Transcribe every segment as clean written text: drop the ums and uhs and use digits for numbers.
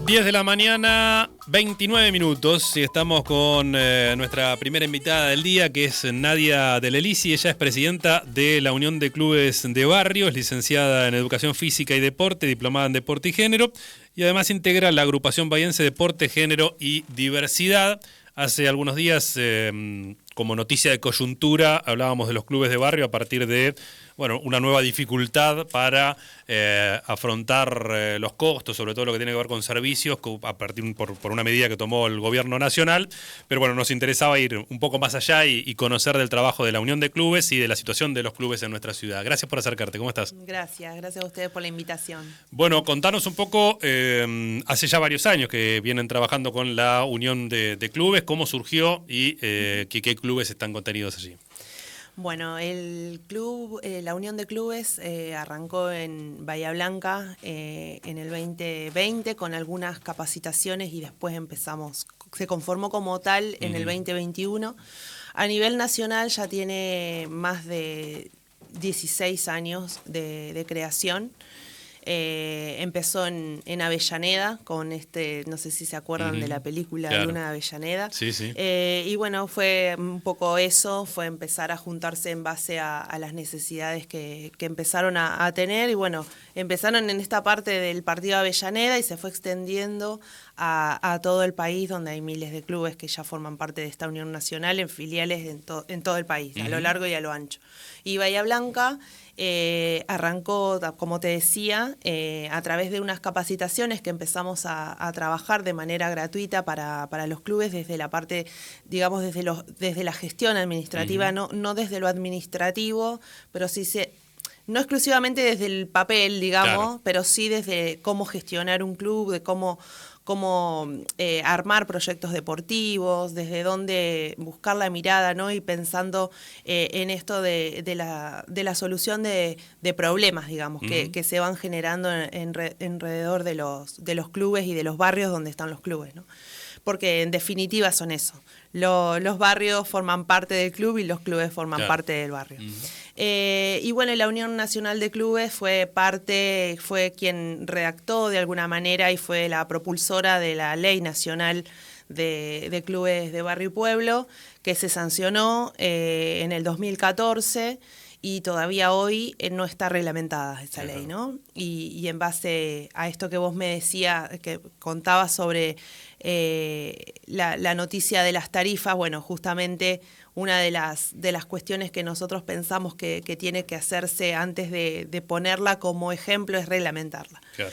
10 de la mañana, 29 minutos, y estamos con nuestra primera invitada del día, que es Nadia Delelisi. Ella es presidenta de la Unión de Clubes de Barrio, es licenciada en Educación Física y Deporte, diplomada en Deporte y Género, y además integra la agrupación bahiense Deporte, Género y Diversidad. Hace algunos días, como noticia de coyuntura, hablábamos de los clubes de barrio a partir de una nueva dificultad para afrontar los costos, sobre todo lo que tiene que ver con servicios, a partir por una medida que tomó el gobierno nacional. Pero bueno, nos interesaba ir un poco más allá y conocer del trabajo de la Unión de Clubes y de la situación de los clubes en nuestra ciudad. Gracias por acercarte, ¿cómo estás? Gracias a ustedes por la invitación. Bueno, contanos un poco, hace ya varios años que vienen trabajando con la Unión de Clubes, cómo surgió y qué clubes están contenidos allí. Bueno, el club, la Unión de Clubes arrancó en Bahía Blanca en el 2020 con algunas capacitaciones y después se conformó como tal en el 2021. A nivel nacional ya tiene más de 16 años de creación. Empezó en Avellaneda con no sé si se acuerdan de la película claro. Luna de Avellaneda. Sí, sí. Y bueno, fue un poco eso, fue empezar a juntarse en base a las necesidades que empezaron a tener. Y bueno, empezaron en esta parte del partido de Avellaneda y se fue extendiendo a todo el país, donde hay miles de clubes que ya forman parte de esta Unión Nacional en filiales en todo el país, a lo largo y a lo ancho. Y Bahía Blanca arrancó, como te decía, a través de unas capacitaciones que empezamos a trabajar de manera gratuita para los clubes desde la parte, digamos, desde la gestión administrativa, no desde lo administrativo, pero sí no exclusivamente desde el papel, digamos, claro. Pero sí desde cómo gestionar un club, de cómo armar proyectos deportivos, desde dónde buscar la mirada, ¿no? Y pensando en esto de la solución de problemas, digamos, que se van generando alrededor de los clubes y de los barrios donde están los clubes, ¿no? Porque en definitiva son eso. Los barrios forman parte del club y los clubes forman claro. parte del barrio. Y bueno, la Unión Nacional de Clubes fue quien redactó de alguna manera y fue la propulsora de la Ley Nacional de Clubes de Barrio y Pueblo, que se sancionó en el 2014 y todavía hoy no está reglamentada esa ley, ¿no? Y en base a esto que vos me decías, que contabas sobre la noticia de las tarifas, bueno, justamente una de las cuestiones que nosotros pensamos que tiene que hacerse antes de ponerla como ejemplo es reglamentarla. Claro.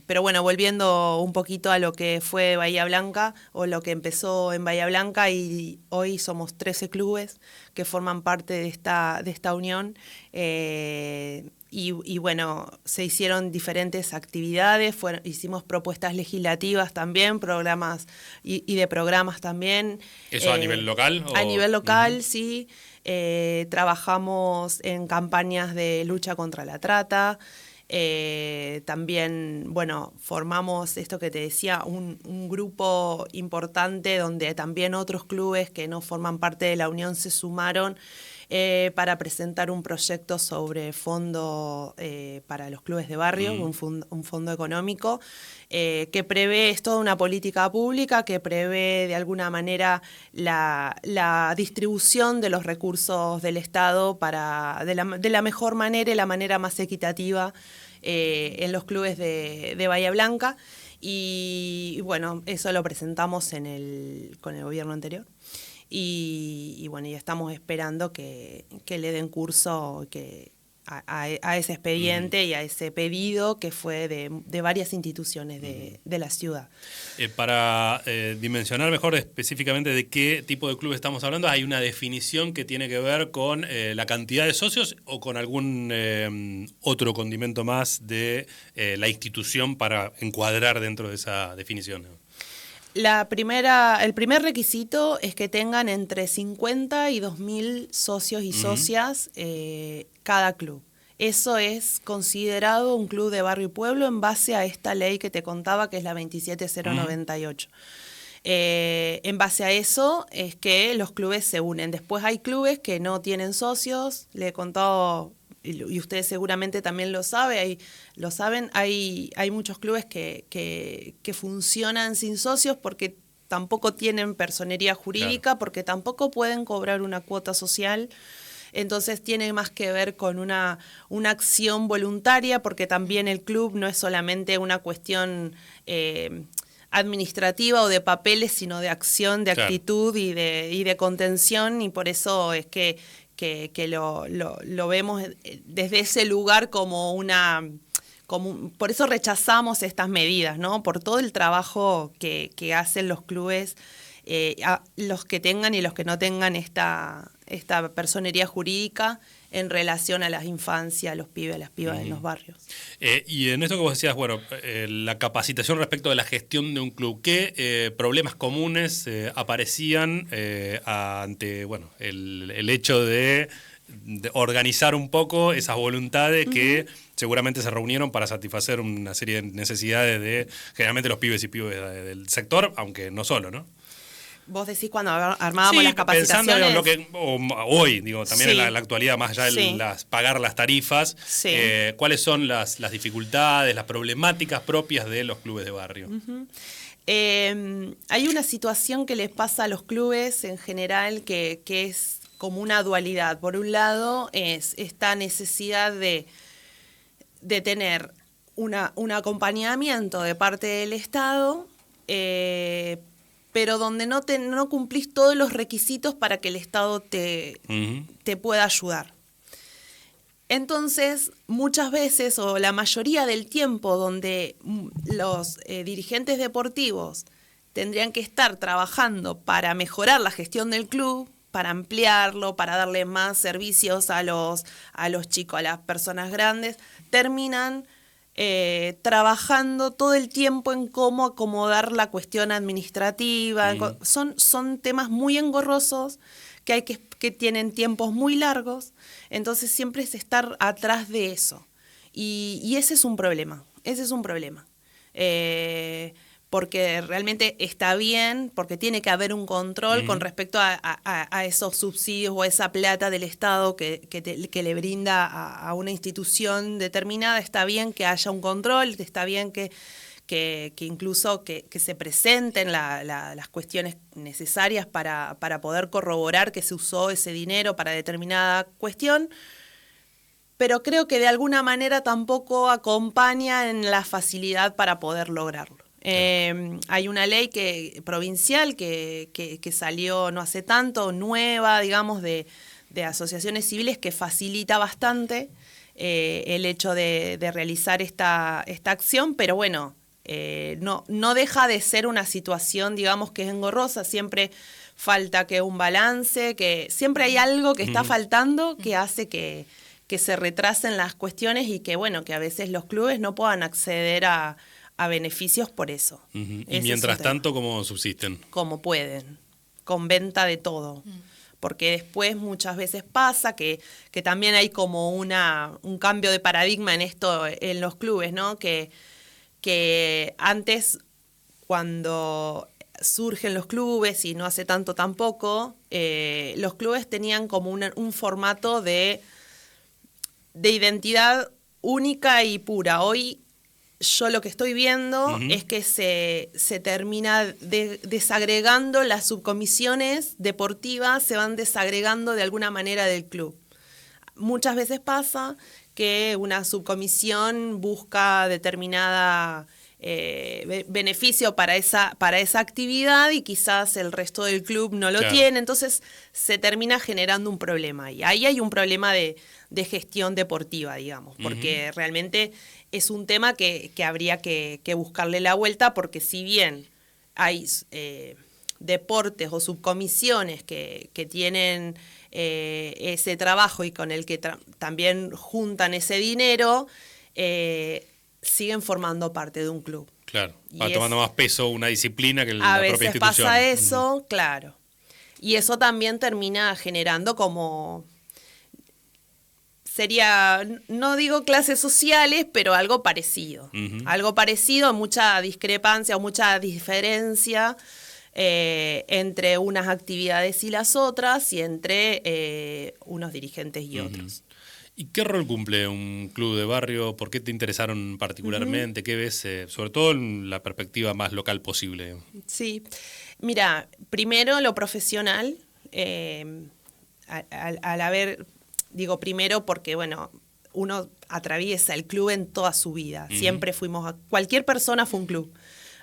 Pero bueno, volviendo un poquito a lo que fue Bahía Blanca o lo que empezó en Bahía Blanca, y hoy somos 13 clubes que forman parte de esta unión. Y bueno, se hicieron diferentes actividades, hicimos propuestas legislativas también, programas y de programas también. ¿Eso a nivel local? A nivel local, sí. Trabajamos en campañas de lucha contra la trata. También, bueno, formamos esto que te decía, un grupo importante donde también otros clubes que no forman parte de la unión se sumaron para presentar un proyecto sobre fondo para los clubes de barrio, un fondo económico que prevé, es toda una política pública que prevé de alguna manera la distribución de los recursos del Estado de la mejor manera y la manera más equitativa en los clubes de Bahía Blanca. Y bueno, eso lo presentamos con el gobierno anterior. Y bueno, y estamos esperando que le den curso a ese expediente y a ese pedido que fue de varias instituciones de la ciudad. Para dimensionar mejor específicamente de qué tipo de club estamos hablando, ¿hay una definición que tiene que ver con la cantidad de socios o con algún otro condimento más de la institución para encuadrar dentro de esa definición? El primer requisito es que tengan entre 50 y 2.000 socios y socias cada club. Eso es considerado un club de barrio y pueblo en base a esta ley que te contaba, que es la 27098. En base a eso es que los clubes se unen. Después hay clubes que no tienen socios, le he contado y ustedes seguramente también lo saben, hay muchos clubes que funcionan sin socios porque tampoco tienen personería jurídica, claro, porque tampoco pueden cobrar una cuota social. Entonces tiene más que ver con una acción voluntaria, porque también el club no es solamente una cuestión administrativa o de papeles, sino de acción, de actitud, claro, y de contención, y por eso es que lo vemos desde ese lugar como por eso rechazamos estas medidas, ¿no? Por todo el trabajo que hacen los clubes, los que tengan y los que no tengan esta personería jurídica en relación a las infancias, a los pibes, a las pibas en los barrios. Y en esto que vos decías, bueno, la capacitación respecto de la gestión de un club, ¿qué problemas comunes aparecían ante, bueno, el hecho de organizar un poco esas voluntades que seguramente se reunieron para satisfacer una serie de necesidades de generalmente los pibes y pibes del sector, aunque no solo, ¿no? Vos decís cuando armábamos las capacitaciones. Pensando en lo que hoy, digo, también en la actualidad, más allá de pagar las tarifas, ¿cuáles son las dificultades, las problemáticas propias de los clubes de barrio? Hay una situación que les pasa a los clubes en general que es como una dualidad. Por un lado es esta necesidad de tener un acompañamiento de parte del Estado, pero donde no cumplís todos los requisitos para que el Estado te pueda ayudar. Entonces, muchas veces, o la mayoría del tiempo, donde los dirigentes deportivos tendrían que estar trabajando para mejorar la gestión del club, para ampliarlo, para darle más servicios a los chicos, a las personas grandes, terminan trabajando todo el tiempo en cómo acomodar la cuestión administrativa. Son temas muy engorrosos que tienen tiempos muy largos, entonces siempre es estar atrás de eso. Y ese es un problema, porque realmente está bien, porque tiene que haber un control con respecto a esos subsidios o a esa plata del Estado que le brinda a una institución determinada. Está bien que haya un control, está bien que incluso que se presenten las cuestiones necesarias para poder corroborar que se usó ese dinero para determinada cuestión, pero creo que de alguna manera tampoco acompaña en la facilidad para poder lograrlo. Hay una ley provincial que salió no hace tanto, nueva, digamos, de asociaciones civiles, que facilita bastante el hecho de realizar esta acción, pero bueno, no deja de ser una situación, digamos, que es engorrosa. Siempre falta que un balance, que siempre hay algo que está faltando que hace que se retrasen las cuestiones y que, bueno, que a veces los clubes no puedan acceder a beneficios por eso. Y mientras tanto, ¿cómo subsisten? Como pueden, con venta de todo. Porque después muchas veces pasa que también hay como un cambio de paradigma en esto en los clubes, ¿no? Que antes, cuando surgen los clubes, y no hace tanto tampoco, los clubes tenían como un formato de identidad única y pura. Hoy yo lo que estoy viendo es que se termina desagregando las subcomisiones deportivas, se van desagregando de alguna manera del club. Muchas veces pasa que una subcomisión busca determinada beneficio para esa actividad y quizás el resto del club no lo tiene, entonces se termina generando un problema. Y ahí hay un problema de gestión deportiva, digamos, porque realmente es un tema que habría que buscarle la vuelta, porque si bien hay deportes o subcomisiones que tienen ese trabajo y con el que también juntan ese dinero, siguen formando parte de un club. Claro, va tomando más peso una disciplina que la propia institución. A veces pasa eso, claro. Y eso también termina generando como... Sería, no digo clases sociales, pero algo parecido. Algo parecido, mucha discrepancia o mucha diferencia entre unas actividades y las otras, y entre unos dirigentes y otros. ¿Y qué rol cumple un club de barrio? ¿Por qué te interesaron particularmente? ¿Qué ves, sobre todo en la perspectiva más local posible? Sí, mira, primero lo profesional, al haber, digo primero porque, bueno, uno atraviesa el club en toda su vida. Siempre fuimos cualquier persona fue un club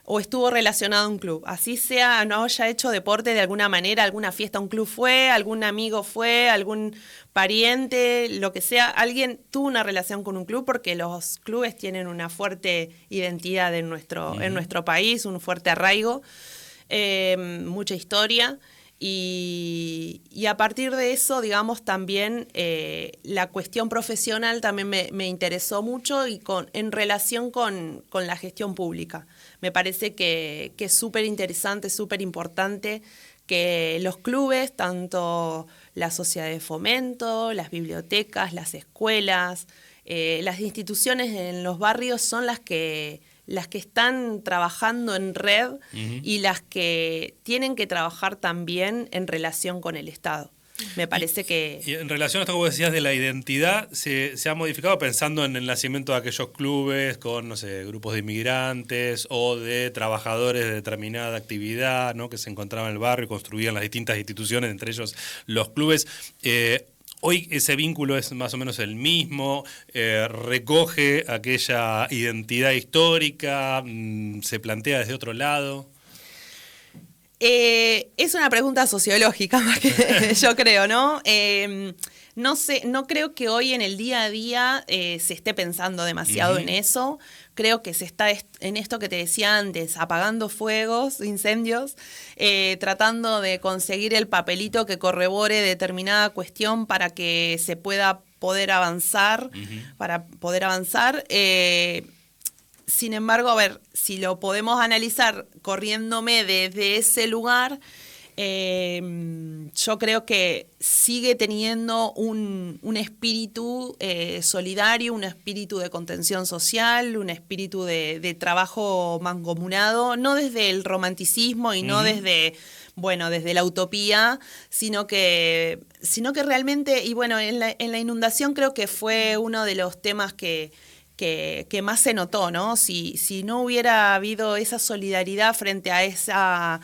o estuvo relacionado a un club. Así sea, no haya hecho deporte de alguna manera, alguna fiesta, un club fue, algún amigo fue, algún pariente, lo que sea, alguien tuvo una relación con un club porque los clubes tienen una fuerte identidad en nuestro país, un fuerte arraigo, mucha historia. Y a partir de eso, digamos, también la cuestión profesional también me interesó mucho y en relación con la gestión pública. Me parece que es súper interesante, súper importante que los clubes, tanto la sociedad de fomento, las bibliotecas, las escuelas, las instituciones en los barrios son las que están trabajando en red y las que tienen que trabajar también en relación con el Estado. Me parece que... Y en relación a esto que vos decías de la identidad, se ha modificado pensando en el nacimiento de aquellos clubes con, no sé, grupos de inmigrantes o de trabajadores de determinada actividad, ¿no?, que se encontraban en el barrio y construían las distintas instituciones, entre ellos los clubes. Hoy ese vínculo es más o menos el mismo, recoge aquella identidad histórica, se plantea desde otro lado. Es una pregunta sociológica más que yo creo, ¿no? No sé, no creo que hoy en el día a día se esté pensando demasiado en eso. Creo que se está en esto que te decía antes, apagando fuegos, incendios, tratando de conseguir el papelito que corrobore determinada cuestión para que se pueda poder avanzar, para poder avanzar. Sin embargo, a ver, si lo podemos analizar corriéndome desde ese lugar, yo creo que sigue teniendo un espíritu solidario, un espíritu de contención social, un espíritu de trabajo mancomunado, no desde el romanticismo y no desde la utopía, sino que realmente, y bueno, en la inundación creo que fue uno de los temas que más se notó, ¿no? Si no hubiera habido esa solidaridad frente hacia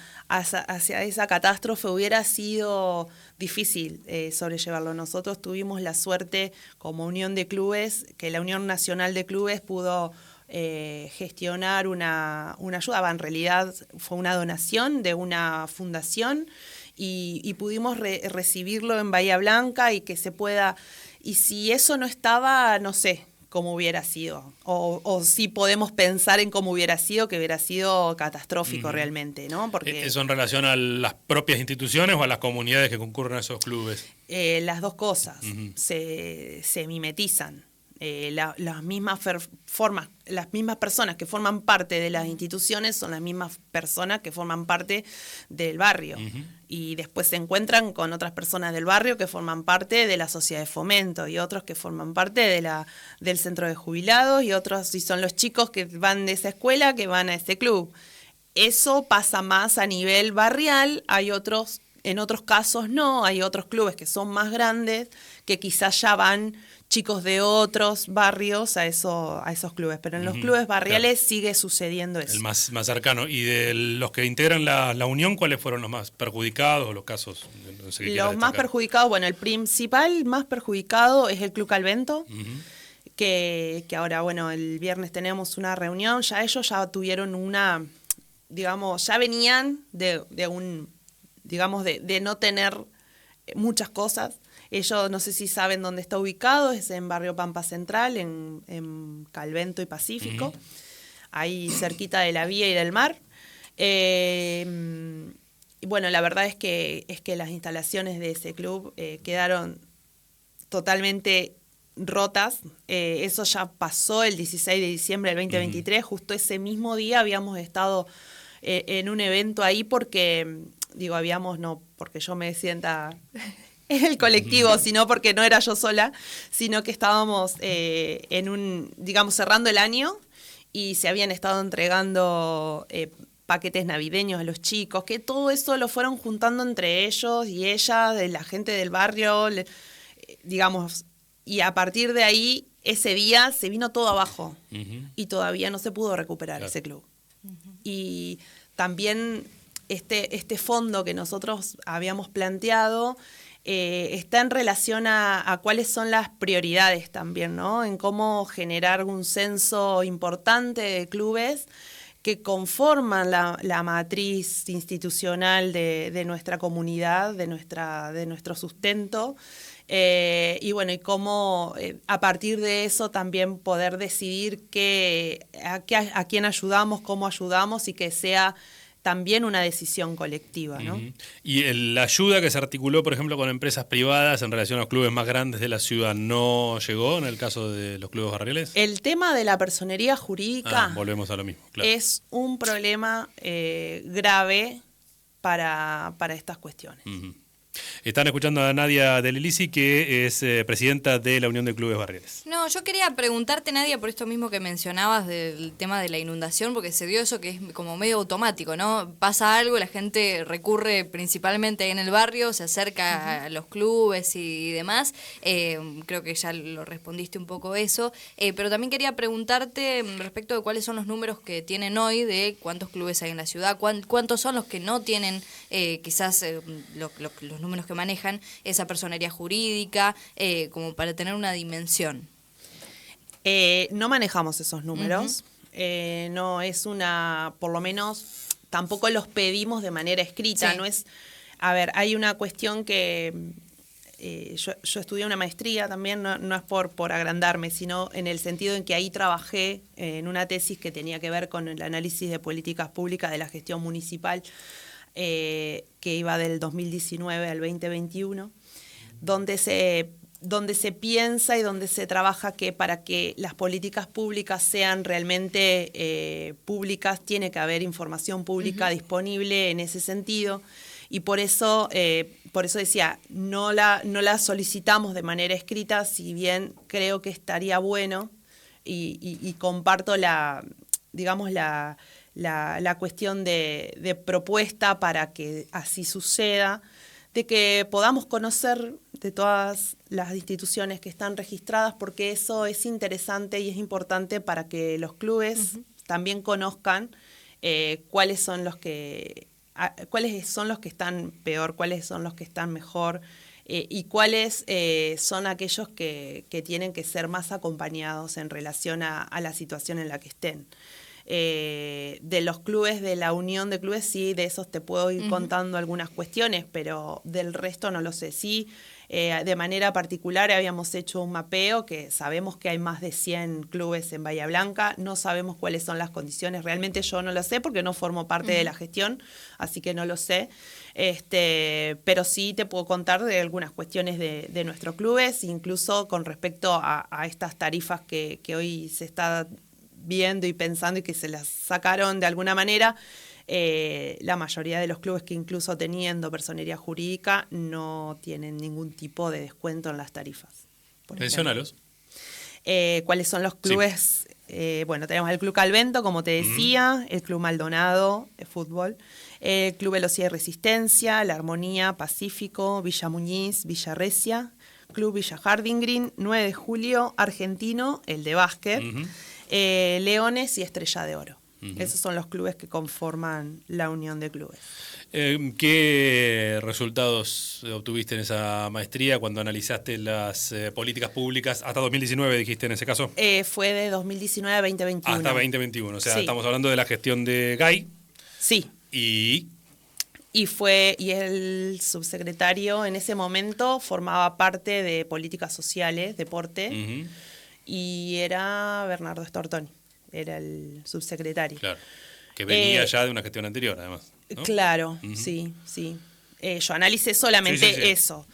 esa catástrofe, hubiera sido difícil sobrellevarlo. Nosotros tuvimos la suerte como Unión de Clubes, que la Unión Nacional de Clubes pudo gestionar una ayuda. En realidad fue una donación de una fundación y pudimos recibirlo en Bahía Blanca y que se pueda... Y si eso no estaba, no sé cómo hubiera sido, o si podemos pensar en cómo hubiera sido, que hubiera sido catastrófico realmente, ¿no? Porque ¿Eso en relación a las propias instituciones o a las comunidades que concurren a esos clubes? Las dos cosas se mimetizan. Las mismas personas que forman parte de las instituciones son las mismas personas que forman parte del barrio. Y después se encuentran con otras personas del barrio que forman parte de la sociedad de fomento y otros que forman parte del centro de jubilados y otros, y son los chicos que van de esa escuela que van a ese club. Eso pasa más a nivel barrial, en otros casos no, hay otros clubes que son más grandes que quizás ya van chicos de otros barrios a esos clubes, pero en los clubes barriales sigue sucediendo eso. El más cercano. ¿Y de los que integran la unión, cuáles fueron los más perjudicados o los casos? No sé, los más perjudicados, bueno, el principal más perjudicado es el Club Calvento, que ahora, bueno, el viernes tenemos una reunión, ya ellos ya tuvieron ya venían de no tener muchas cosas. Ellos, no sé si saben dónde está ubicado, es en Barrio Pampa Central, en Calvento y Pacífico, ahí cerquita de la vía y del mar. Y bueno, la verdad es que las instalaciones de ese club quedaron totalmente rotas. Eso ya pasó el 16 de diciembre del 2023, justo ese mismo día habíamos estado en un evento ahí porque, no porque yo me sienta... en el colectivo, sino porque no era yo sola, sino que estábamos cerrando el año y se habían estado entregando paquetes navideños a los chicos, que todo eso lo fueron juntando entre ellos y ellas, de la gente del barrio, y a partir de ahí, ese día se vino todo abajo y todavía no se pudo recuperar ese club. Y también este fondo que nosotros habíamos planteado está en relación a cuáles son las prioridades también, ¿no? En cómo generar un censo importante de clubes que conforman la matriz institucional de nuestra comunidad, de nuestro sustento. Y bueno, y cómo a partir de eso también poder decidir a quién ayudamos, cómo ayudamos y que sea también una decisión colectiva, ¿no? Y la ayuda que se articuló, por ejemplo, con empresas privadas en relación a los clubes más grandes de la ciudad, ¿no llegó en el caso de los clubes barriales? El tema de la personería jurídica volvemos a lo mismo, claro. Es un problema grave para estas cuestiones. Están escuchando a Nadia Del Elisi, que es presidenta de la Unión de Clubes Barriales. No, yo quería preguntarte, Nadia, por esto mismo que mencionabas del tema de la inundación, porque se dio eso que es como medio automático, ¿no? Pasa algo, la gente recurre principalmente ahí en el barrio, se acerca a los clubes y demás. Creo que ya lo respondiste un poco eso. Pero también quería preguntarte respecto de cuáles son los números que tienen hoy, de cuántos clubes hay en la ciudad, cuántos son los que no tienen quizás los números que manejan esa personería jurídica, como para tener una dimensión. No manejamos esos números, no es por lo menos tampoco los pedimos de manera escrita, no es, a ver, hay una cuestión que yo estudié una maestría también, no es por agrandarme, sino en el sentido en que ahí trabajé en una tesis que tenía que ver con el análisis de políticas públicas de la gestión municipal, que iba del 2019 al 2021, donde se piensa y donde se trabaja que para que las políticas públicas sean realmente públicas, tiene que haber información pública disponible en ese sentido, y por eso decía, no la solicitamos de manera escrita, si bien creo que estaría bueno, y comparto la cuestión de propuesta para que así suceda, de que podamos conocer de todas las instituciones que están registradas, porque eso es interesante y es importante para que los clubes también conozcan cuáles son los que están peor, cuáles son los que están mejor, y cuáles son aquellos que tienen que ser más acompañados en relación a la situación en la que estén. De los clubes, de la Unión de Clubes, sí, de esos te puedo ir contando algunas cuestiones, pero del resto no lo sé. Sí, de manera particular habíamos hecho un mapeo, que sabemos que hay más de 100 clubes en Bahía Blanca, no sabemos cuáles son las condiciones, realmente yo no lo sé porque no formo parte de la gestión, así que no lo sé, pero sí te puedo contar de algunas cuestiones de nuestros clubes, incluso con respecto a estas tarifas que hoy se está viendo y pensando y que se las sacaron de alguna manera. La mayoría de los clubes que incluso teniendo personería jurídica no tienen ningún tipo de descuento en las tarifas. Menciónalos. ¿Cuáles son los clubes? Sí. Bueno, tenemos el Club Calvento, como te decía, el Club Maldonado, de fútbol, el Club Velocidad y Resistencia, La Armonía, Pacífico, Villa Muñiz, Villa Recia, Club Villa Harding Green, 9 de Julio, Argentino, el de básquet, Leones y Estrella de Oro. Esos son los clubes que conforman la Unión de Clubes. ¿Qué resultados obtuviste en esa maestría cuando analizaste las políticas públicas? Hasta 2019 dijiste en ese caso. Fue de 2019 a 2021. Hasta 2021, o sea, sí. Estamos hablando de la gestión de Gay. Sí. Y el subsecretario en ese momento formaba parte de políticas sociales, deporte, y era Bernardo Stortoni, era el subsecretario. Claro, que venía ya de una gestión anterior, además, ¿no? Claro, sí. Yo analicé solamente eso.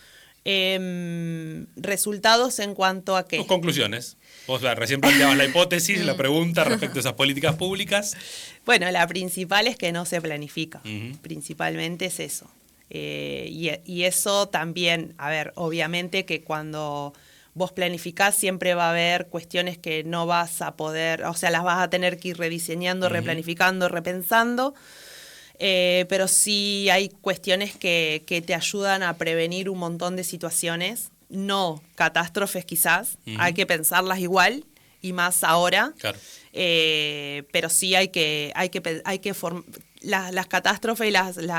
Resultados en cuanto a qué. Tus conclusiones. Vos recién planteabas la hipótesis, la pregunta respecto a esas políticas públicas. Bueno, la principal es que no se planifica. Principalmente es eso. Y eso también, a ver, obviamente que cuando vos planificás siempre va a haber cuestiones que no vas a poder, o sea, las vas a tener que ir rediseñando, replanificando, repensando. Pero sí hay cuestiones que te ayudan a prevenir un montón de situaciones no catástrofes quizás, hay que pensarlas igual y más ahora. Claro. Pero sí las catástrofes y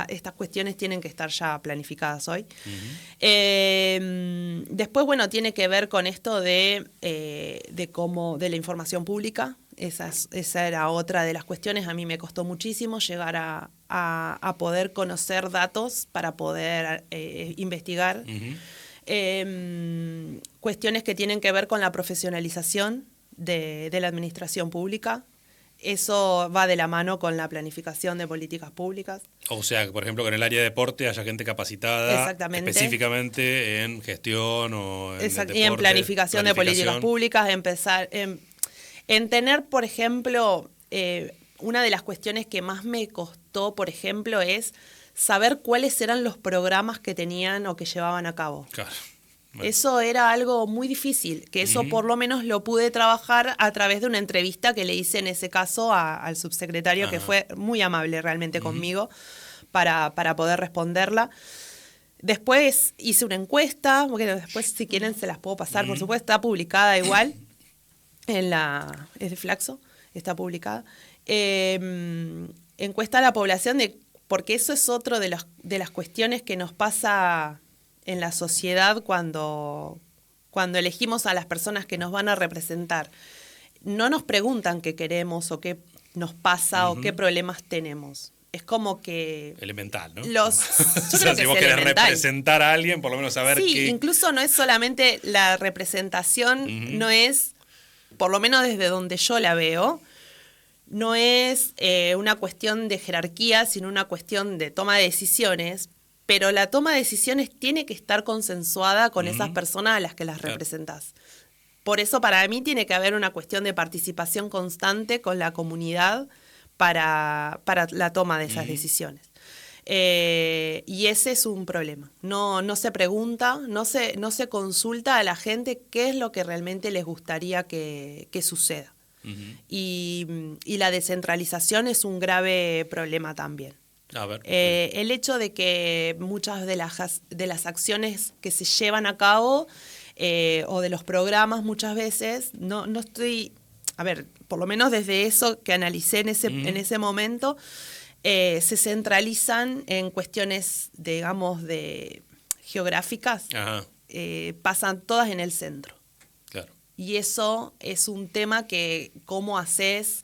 estas cuestiones tienen que estar ya planificadas hoy. Después, bueno, tiene que ver con esto de la información pública. Esa era otra de las cuestiones. A mí me costó muchísimo llegar a poder conocer datos para poder investigar. Cuestiones que tienen que ver con la profesionalización de la administración pública. Eso va de la mano con la planificación de políticas públicas. O sea, por ejemplo, que en el área de deporte haya gente capacitada específicamente en gestión o en deporte, y en planificación de políticas públicas, empezar en tener, por ejemplo, una de las cuestiones que más me costó, por ejemplo, es saber cuáles eran los programas que tenían o que llevaban a cabo. Claro. Bueno. Eso era algo muy difícil, que eso por lo menos lo pude trabajar a través de una entrevista que le hice en ese caso al subsecretario, que fue muy amable realmente conmigo para poder responderla. Después hice una encuesta, porque después si quieren se las puedo pasar, por supuesto, está publicada igual, es de Flaxo, está publicada. Encuesta a la población, porque eso es otro de las cuestiones que nos pasa en la sociedad cuando elegimos a las personas que nos van a representar. No nos preguntan qué queremos o qué nos pasa o qué problemas tenemos. Es como que... Elemental, ¿no? Yo creo que si vos querés representar a alguien, por lo menos saber qué... Sí, incluso no es solamente la representación, no es, por lo menos desde donde yo la veo, no es una cuestión de jerarquía, sino una cuestión de toma de decisiones. Pero la toma de decisiones tiene que estar consensuada con esas personas a las que las representás. Por eso para mí tiene que haber una cuestión de participación constante con la comunidad para la toma de esas decisiones. Y ese es un problema. No se pregunta, no se consulta a la gente qué es lo que realmente les gustaría que suceda. Y la descentralización es un grave problema también. A ver, el hecho de que muchas de las acciones que se llevan a cabo o de los programas muchas veces, no estoy, a ver, por lo menos desde eso que analicé en ese momento, se centralizan en cuestiones, digamos, de geográficas, pasan todas en el centro. Claro. Y eso es un tema que cómo haces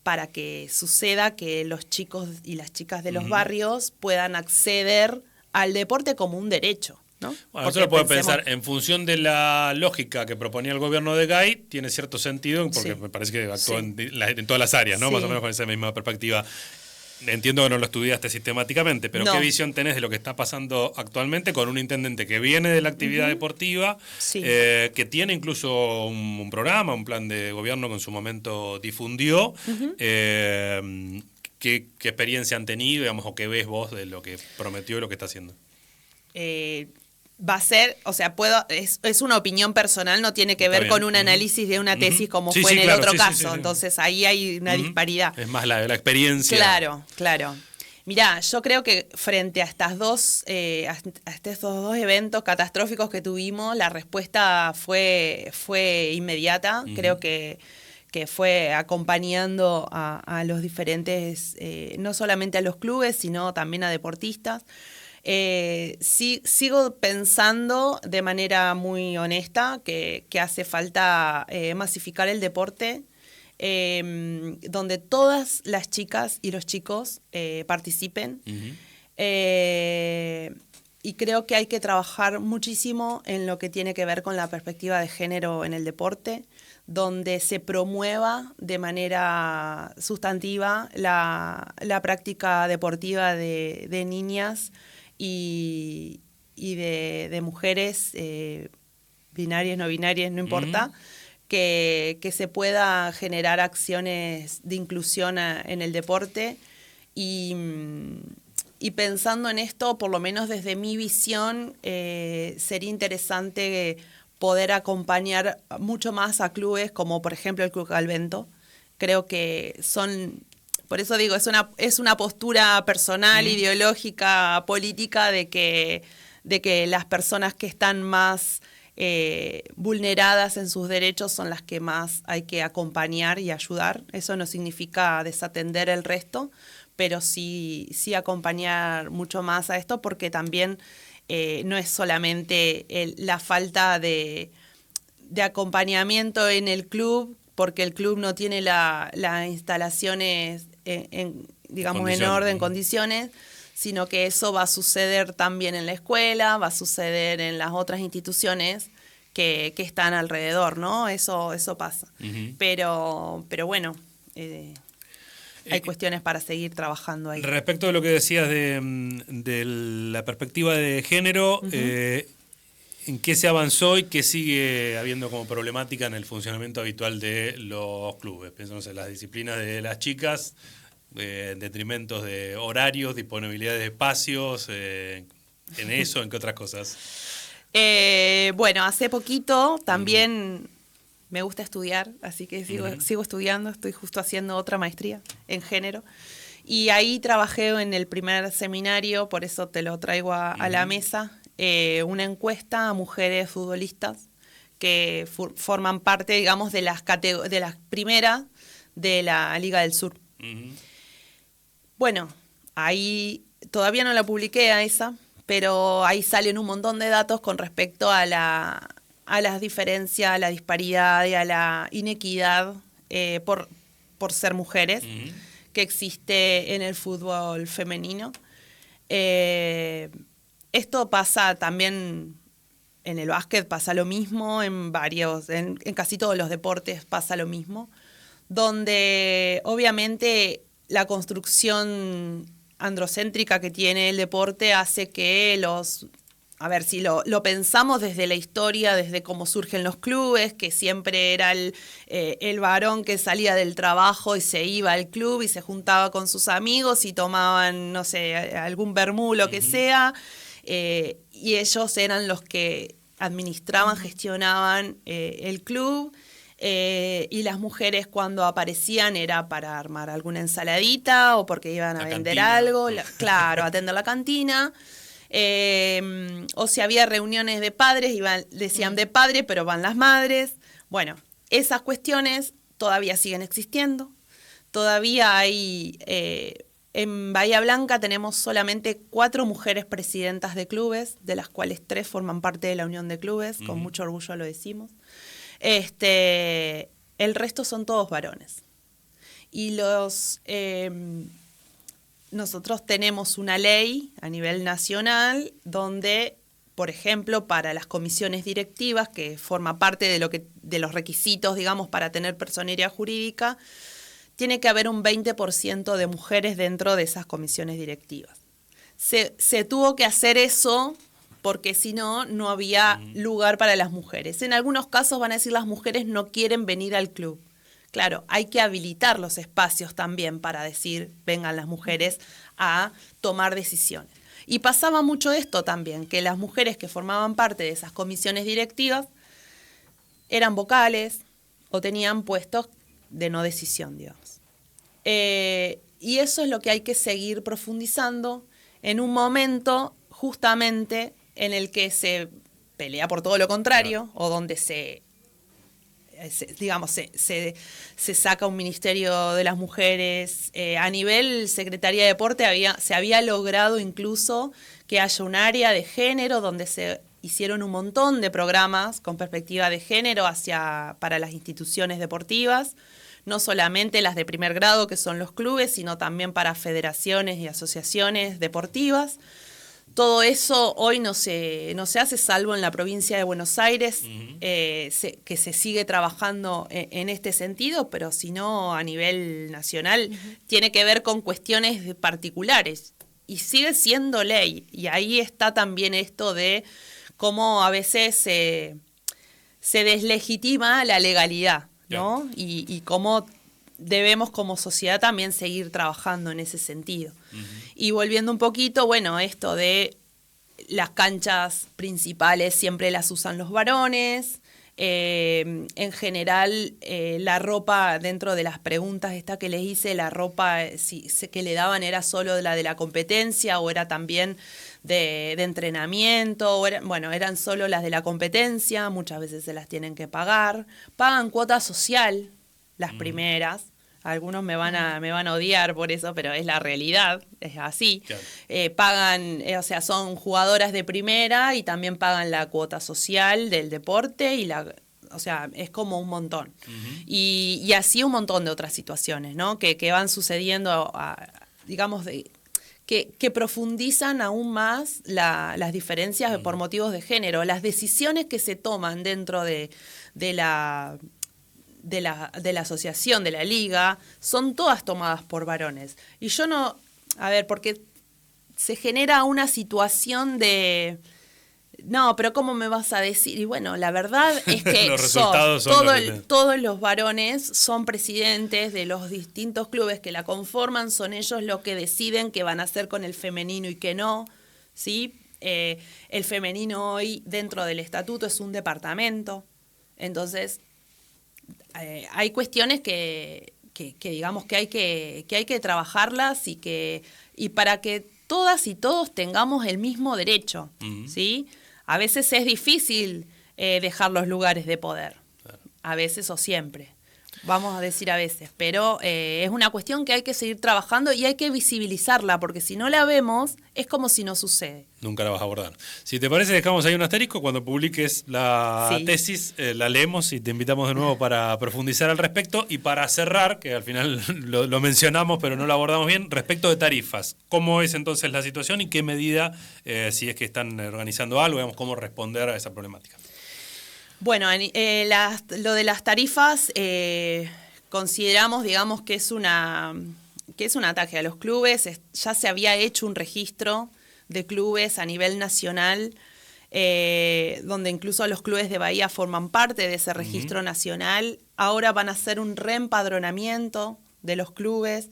para que suceda que los chicos y las chicas de los barrios puedan acceder al deporte como un derecho, ¿no? Bueno, eso lo puedo pensar, en función de la lógica que proponía el gobierno de Gay, tiene cierto sentido, porque me parece que actuó en todas las áreas, ¿no? Más o menos con esa misma perspectiva. Entiendo que no lo estudiaste sistemáticamente, pero ¿qué visión tenés de lo que está pasando actualmente con un intendente que viene de la actividad deportiva, que tiene incluso un programa, un plan de gobierno que en su momento difundió? ¿Qué experiencia han tenido, digamos, o qué ves vos de lo que prometió y lo que está haciendo? Va a ser, o sea, es una opinión personal, no tiene que ver con un análisis de una tesis como fue en el otro caso. Entonces ahí hay una disparidad. Es más la experiencia. Claro. Mirá, yo creo que frente a estos dos eventos catastróficos que tuvimos, la respuesta fue inmediata. Creo que fue acompañando a los diferentes, no solamente a los clubes, sino también a deportistas. Sigo pensando de manera muy honesta que hace falta masificar el deporte, donde todas las chicas y los chicos participen. Y creo que hay que trabajar muchísimo en lo que tiene que ver con la perspectiva de género en el deporte, donde se promueva de manera sustantiva la práctica deportiva de niñas y de mujeres binarias, no binarias, no importa, que se pueda generar acciones de inclusión en el deporte y pensando en esto, por lo menos desde mi visión, sería interesante poder acompañar mucho más a clubes como por ejemplo el Club Calvento. Creo que por eso digo, es una postura personal, ideológica, política, de que las personas que están más vulneradas en sus derechos son las que más hay que acompañar y ayudar. Eso no significa desatender el resto, pero sí acompañar mucho más a esto, porque también no es solamente la falta de acompañamiento en el club, porque el club no tiene las instalaciones en orden, condiciones, sino que eso va a suceder también en la escuela, va a suceder en las otras instituciones que están alrededor, ¿no? Eso pasa. Uh-huh. Pero bueno, hay cuestiones para seguir trabajando ahí. Respecto a lo que decías de la perspectiva de género, uh-huh. ¿En qué se avanzó y qué sigue habiendo como problemática en el funcionamiento habitual de los clubes? Pensamos en las disciplinas de las chicas, en detrimentos de horarios, disponibilidad de espacios, en eso, ¿en qué otras cosas? Bueno, hace poquito también me gusta estudiar, así que sigo estudiando, estoy justo haciendo otra maestría en género. Y ahí trabajé en el primer seminario, por eso te lo traigo a la mesa, una encuesta a mujeres futbolistas que forman parte, digamos, de las primeras de la Liga del Sur. Uh-huh. Bueno, ahí todavía no la publiqué a esa, pero ahí salen un montón de datos con respecto a las diferencias, a la disparidad y a la inequidad por ser mujeres uh-huh. que existe en el fútbol femenino. Esto pasa también en el básquet, pasa lo mismo, en casi todos los deportes pasa lo mismo, donde obviamente la construcción androcéntrica que tiene el deporte hace que si lo pensamos desde la historia, desde cómo surgen los clubes, que siempre era el varón que salía del trabajo y se iba al club y se juntaba con sus amigos y tomaban, no sé, algún vermú, lo que sea, y ellos eran los que administraban, gestionaban el club. Y las mujeres cuando aparecían era para armar alguna ensaladita o porque iban a vender algo, atender la cantina. O si había reuniones de padres, decían de padre, pero van las madres. Bueno, esas cuestiones todavía siguen existiendo. Todavía hay, en Bahía Blanca tenemos solamente 4 mujeres presidentas de clubes, de las cuales 3 forman parte de la Unión de Clubes, con mucho orgullo lo decimos. El resto son todos varones. Y nosotros tenemos una ley a nivel nacional donde, por ejemplo, para las comisiones directivas, que forma parte de los requisitos, digamos, para tener personería jurídica, tiene que haber un 20% de mujeres dentro de esas comisiones directivas. Se tuvo que hacer eso porque si no, no había lugar para las mujeres. En algunos casos van a decir las mujeres no quieren venir al club. Claro, hay que habilitar los espacios también para decir vengan las mujeres a tomar decisiones. Y pasaba mucho esto también, que las mujeres que formaban parte de esas comisiones directivas eran vocales o tenían puestos de no decisión, digamos. Y eso es lo que hay que seguir profundizando en un momento justamente en el que se pelea por todo lo contrario, o donde se saca un ministerio de las mujeres. A nivel Secretaría de Deporte se había logrado incluso que haya un área de género donde se hicieron un montón de programas con perspectiva de género para las instituciones deportivas, no solamente las de primer grado, que son los clubes, sino también para federaciones y asociaciones deportivas. Todo eso hoy no se hace, salvo en la provincia de Buenos Aires, que se sigue trabajando en este sentido, pero si no a nivel nacional tiene que ver con cuestiones particulares y sigue siendo ley. Y ahí está también esto de cómo a veces se deslegitima la legalidad, ¿no? Y cómo debemos como sociedad también seguir trabajando en ese sentido. Y volviendo un poquito, bueno, esto de las canchas principales siempre las usan los varones, En general, la ropa, dentro de las preguntas que les hice, la ropa que le daban era solo la de la competencia o era también de entrenamiento, o eran solo las de la competencia, muchas veces se las tienen que pagar. Pagan cuota social, las primeras. Algunos me van a odiar por eso, pero es la realidad, es así. Claro. Pagan, o sea, son jugadoras de primera y también pagan la cuota social del deporte o sea, es como un montón. Y así un montón de otras situaciones, ¿no? Que van sucediendo, digamos, que profundizan aún más las diferencias por motivos de género. Las decisiones que se toman dentro de la asociación, de la liga, son todas tomadas por varones. Y yo no, porque se genera una situación de, no, pero ¿cómo me vas a decir? Y bueno, la verdad es que todos los varones son presidentes de los distintos clubes que la conforman, son ellos los que deciden qué van a hacer con el femenino y qué no, ¿sí? El femenino hoy dentro del estatuto es un departamento, entonces hay cuestiones que digamos que hay que trabajarlas y para que todas y todos tengamos el mismo derecho, ¿sí? A veces es difícil dejar los lugares de poder, claro. A veces o siempre, vamos a decir a veces, pero es una cuestión que hay que seguir trabajando y hay que visibilizarla, porque si no la vemos, es como si no sucede. Nunca la vas a abordar. Si te parece, dejamos ahí un asterisco. Cuando publiques la tesis, la leemos y te invitamos de nuevo para profundizar al respecto. Y para cerrar, que al final lo mencionamos pero no lo abordamos bien, respecto de tarifas. ¿Cómo es entonces la situación y qué medida, si es que están organizando algo, digamos, cómo responder a esa problemática? Bueno, lo de las tarifas consideramos, digamos, que es un ataque a los clubes. Ya se había hecho un registro de clubes a nivel nacional, donde incluso los clubes de Bahía forman parte de ese registro nacional. Ahora van a hacer un reempadronamiento de los clubes,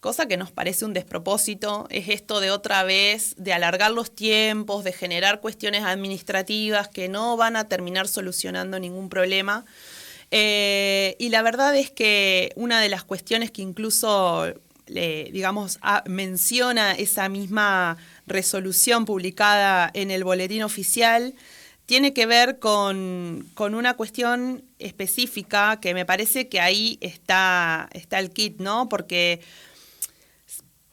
cosa que nos parece un despropósito. Es esto de otra vez, de alargar los tiempos, de generar cuestiones administrativas que no van a terminar solucionando ningún problema. Y la verdad es que una de las cuestiones que incluso, menciona esa misma resolución publicada en el boletín oficial, tiene que ver con una cuestión específica que me parece que ahí está el kit, ¿no? Porque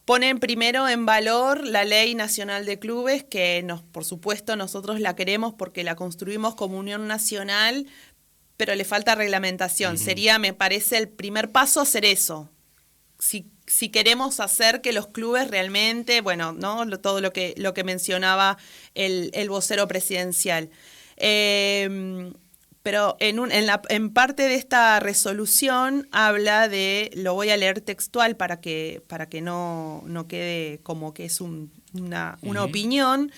ponen primero en valor la Ley Nacional de Clubes, que por supuesto nosotros la queremos porque la construimos como unión nacional, pero le falta reglamentación. Sería, me parece, el primer paso hacer eso. Si queremos hacer que los clubes realmente, ¿no? Todo lo que mencionaba el vocero presidencial. Pero en parte de esta resolución habla de, lo voy a leer textual para que no quede como que es una opinión,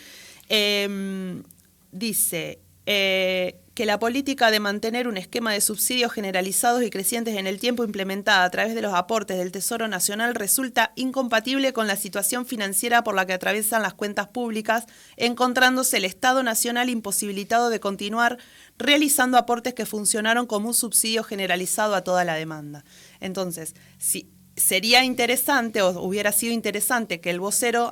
dice que la política de mantener un esquema de subsidios generalizados y crecientes en el tiempo implementada a través de los aportes del Tesoro Nacional resulta incompatible con la situación financiera por la que atraviesan las cuentas públicas, encontrándose el Estado Nacional imposibilitado de continuar realizando aportes que funcionaron como un subsidio generalizado a toda la demanda. Entonces, sería interesante o hubiera sido interesante que el vocero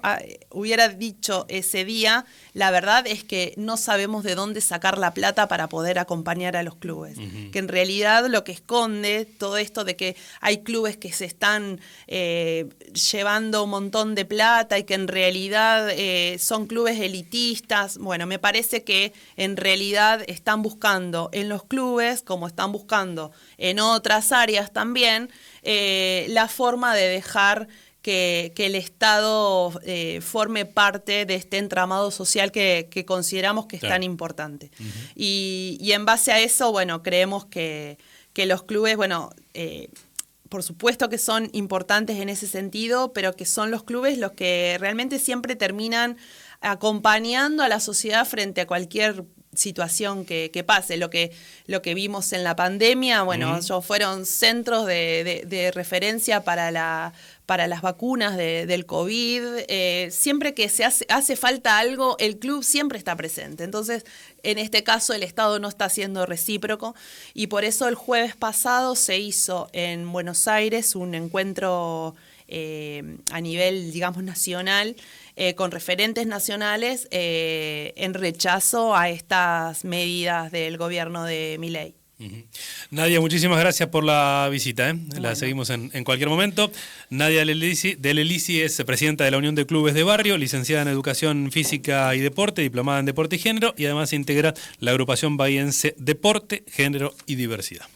hubiera dicho ese día, la verdad es que no sabemos de dónde sacar la plata para poder acompañar a los clubes. Que en realidad lo que esconde todo esto de que hay clubes que se están llevando un montón de plata y que en realidad son clubes elitistas. Bueno, me parece que en realidad están buscando en los clubes, como están buscando en otras áreas también, la forma de dejar que el Estado forme parte de este entramado social que consideramos que es tan importante. Y en base a eso, creemos que los clubes, por supuesto que son importantes en ese sentido, pero que son los clubes los que realmente siempre terminan acompañando a la sociedad frente a cualquier situación que pase. Lo que vimos en la pandemia, fueron centros de referencia para para las vacunas del COVID. Siempre que se hace falta algo, el club siempre está presente. Entonces, en este caso, el Estado no está siendo recíproco y por eso el jueves pasado se hizo en Buenos Aires un encuentro a nivel, digamos, nacional, con referentes nacionales en rechazo a estas medidas del gobierno de Milei. Nadia, muchísimas gracias por la visita. Bueno. La seguimos en cualquier momento. Nadia del Elisi es presidenta de la Unión de Clubes de Barrio, licenciada en Educación Física y Deporte, diplomada en Deporte y Género, y además integra la agrupación bahiense Deporte, Género y Diversidad.